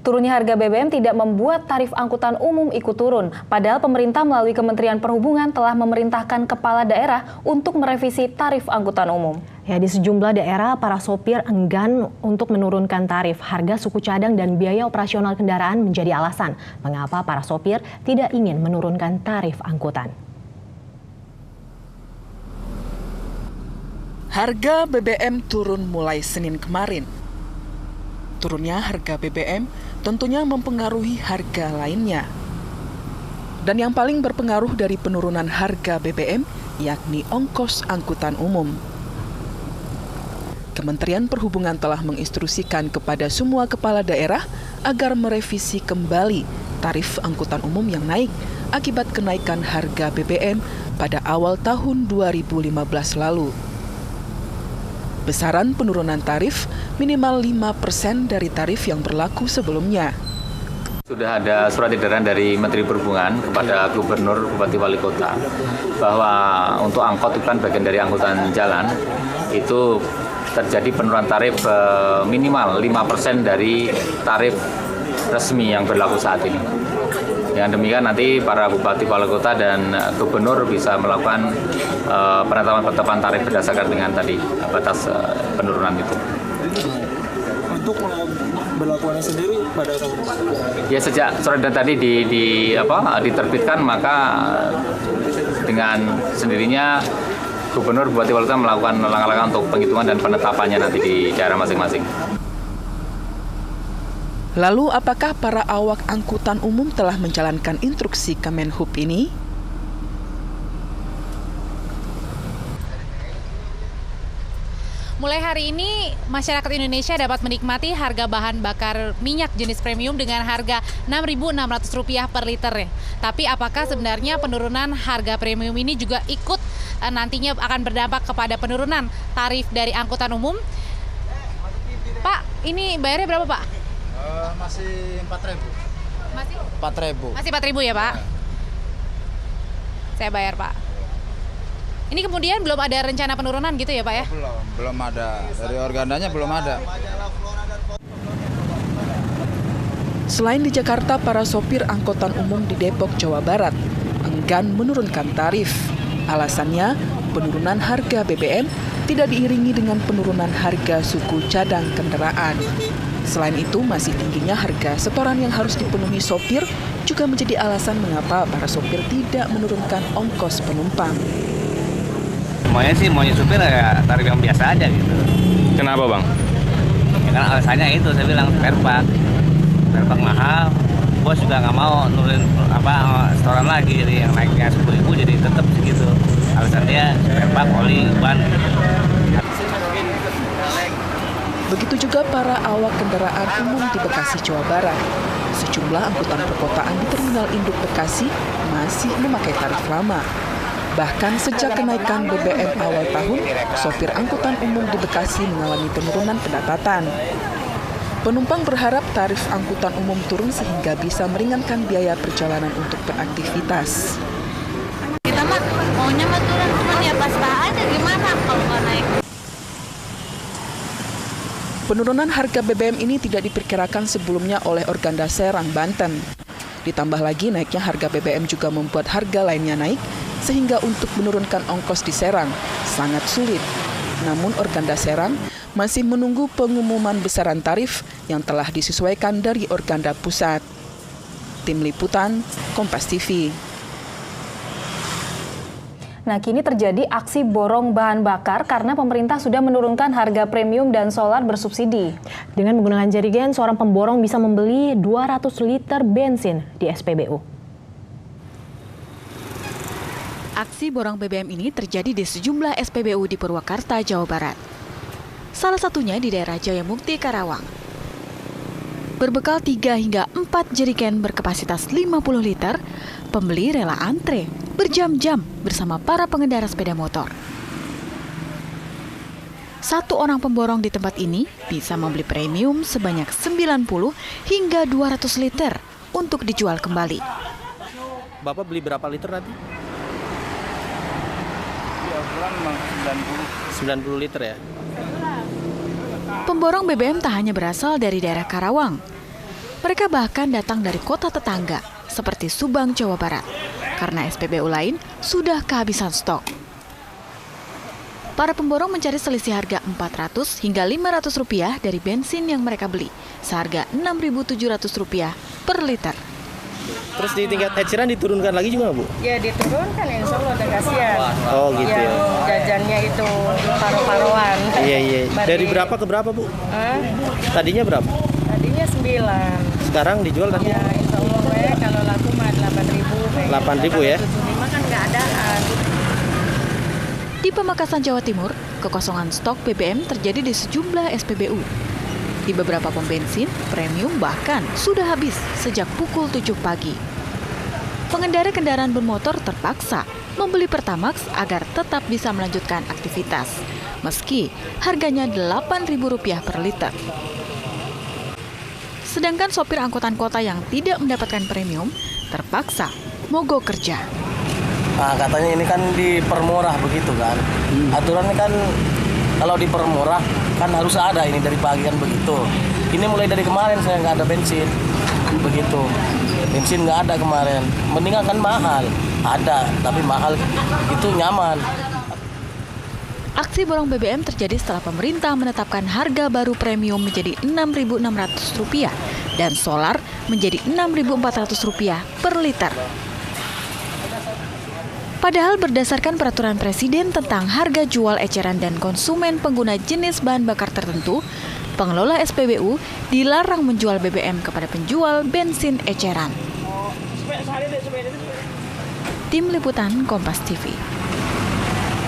Turunnya harga BBM tidak membuat tarif angkutan umum ikut turun. Padahal pemerintah melalui Kementerian Perhubungan telah memerintahkan kepala daerah untuk merevisi tarif angkutan umum. Ya, di sejumlah daerah, para sopir enggan untuk menurunkan tarif. Harga suku cadang dan biaya operasional kendaraan menjadi alasan mengapa para sopir tidak ingin menurunkan tarif angkutan. Harga BBM turun mulai Senin kemarin. Turunnya harga BBM tentunya mempengaruhi harga lainnya. Dan yang paling berpengaruh dari penurunan harga BBM yakni ongkos angkutan umum. Kementerian Perhubungan telah menginstruksikan kepada semua kepala daerah agar merevisi kembali tarif angkutan umum yang naik akibat kenaikan harga BBM pada awal tahun 2015 lalu. Besaran penurunan tarif minimal 5% dari tarif yang berlaku sebelumnya. Sudah ada surat edaran dari Menteri Perhubungan kepada Gubernur, Bupati, Wali Kota bahwa untuk angkot itu kan bagian dari angkutan jalan, itu terjadi penurunan tarif minimal 5% dari tarif resmi yang berlaku saat ini. Dengan demikian nanti para Bupati, Wali Kota dan Gubernur bisa melakukan penetapan tarif berdasarkan dengan tadi batas penurunan itu. Untuk berlakuannya sendiri pada ya sejak surat edaran tadi diterbitkan, maka dengan sendirinya Gubernur, Bupati, Wali Kota melakukan langkah-langkah untuk penghitungan dan penetapannya nanti di daerah masing-masing. Lalu apakah para awak angkutan umum telah menjalankan instruksi Kemenhub ini? Mulai hari ini, masyarakat Indonesia dapat menikmati harga bahan bakar minyak jenis premium dengan harga Rp6.600 per liter. Tapi apakah sebenarnya penurunan harga premium ini juga ikut nantinya akan berdampak kepada penurunan tarif dari angkutan umum? Pak, ini bayarnya berapa, Pak? Masih 4.000. Masih? 4.000. Masih 4.000 ya, Pak? Saya bayar, Pak. Ini kemudian belum ada rencana penurunan gitu ya, Pak ya? Belum ada. Dari organdanya belum ada. Selain di Jakarta, para sopir angkutan umum di Depok, Jawa Barat enggan menurunkan tarif. Alasannya, penurunan harga BBM tidak diiringi dengan penurunan harga suku cadang kendaraan. Selain itu, masih tingginya harga setoran yang harus dipenuhi sopir juga menjadi alasan mengapa para sopir tidak menurunkan ongkos penumpang. Maunya supir ya tarif yang biasa aja gitu. Kenapa, Bang? Ya kan alasannya itu, saya bilang spare part mahal. Bos juga nggak mau nurunin setoran lagi, jadi yang naiknya 10.000 jadi tetap segitu. Alasannya spare part, oli, ban. Begitu juga para awak kendaraan umum di Bekasi, Jawa Barat. Sejumlah angkutan perkotaan di Terminal Induk Bekasi masih memakai tarif lama. Bahkan sejak kenaikan BBM awal tahun, sopir angkutan umum di Bekasi mengalami penurunan pendapatan. Penumpang berharap tarif angkutan umum turun sehingga bisa meringankan biaya perjalanan untuk beraktivitas. Kita mah maunya turun, cuman ya pas aja gimana kalau nggak naik. Penurunan harga BBM ini tidak diperkirakan sebelumnya oleh Organda Serang, Banten. Ditambah lagi naiknya harga BBM juga membuat harga lainnya naik, sehingga untuk menurunkan ongkos di Serang sangat sulit. Namun Organda Serang masih menunggu pengumuman besaran tarif yang telah disesuaikan dari Organda Pusat. Tim Liputan, Kompas TV. Nah, kini terjadi aksi borong bahan bakar karena pemerintah sudah menurunkan harga premium dan solar bersubsidi. Dengan menggunakan jerigen, seorang pemborong bisa membeli 200 liter bensin di SPBU. Aksi borong BBM ini terjadi di sejumlah SPBU di Purwakarta, Jawa Barat. Salah satunya di daerah Jayamukti, Karawang. Berbekal 3 hingga 4 jerigen berkapasitas 50 liter, pembeli rela antre berjam-jam bersama para pengendara sepeda motor. Satu orang pemborong di tempat ini bisa membeli premium sebanyak 90 hingga 200 liter untuk dijual kembali. Bapak beli berapa liter tadi? Ya, bulan 90 liter ya? Pemborong BBM tak hanya berasal dari daerah Karawang. Mereka bahkan datang dari kota tetangga, seperti Subang, Jawa Barat, karena SPBU lain sudah kehabisan stok. Para pemborong mencari selisih harga Rp400 hingga Rp500 dari bensin yang mereka beli, seharga Rp6.700 per liter. Terus di tingkat eceran diturunkan lagi juga, Bu? Ya diturunkan, insya Allah udah kasihan. Oh gitu ya. Jajannya itu paro-paroan. Iya. Dari berapa ke berapa, Bu? Tadinya berapa? Tadinya 9. Sekarang dijual nanti? Ya insya Allah kalau laku mah 8.000. 8.000 ya? 75 kan nggak adaan. Di Pamekasan, Jawa Timur, kekosongan stok BBM terjadi di sejumlah SPBU. Di beberapa pom bensin, premium bahkan sudah habis sejak pukul 7 pagi. Pengendara kendaraan bermotor terpaksa membeli Pertamax agar tetap bisa melanjutkan aktivitas, meski harganya Rp8.000 per liter. Sedangkan sopir angkutan kota yang tidak mendapatkan premium terpaksa mogok kerja. Nah, katanya ini kan dipermurah begitu kan. Aturannya kan kalau dipermurah kan harus ada ini dari pagi kan begitu. Ini mulai dari kemarin saya nggak ada bensin begitu. Bensin nggak ada kemarin. Mendingan kan mahal. Ada tapi mahal itu nyaman. Aksi borong BBM terjadi setelah pemerintah menetapkan harga baru premium menjadi Rp6.600 dan solar menjadi Rp6.400 per liter. Padahal berdasarkan peraturan Presiden tentang harga jual eceran dan konsumen pengguna jenis bahan bakar tertentu, pengelola SPBU dilarang menjual BBM kepada penjual bensin eceran. Tim Liputan Kompas TV.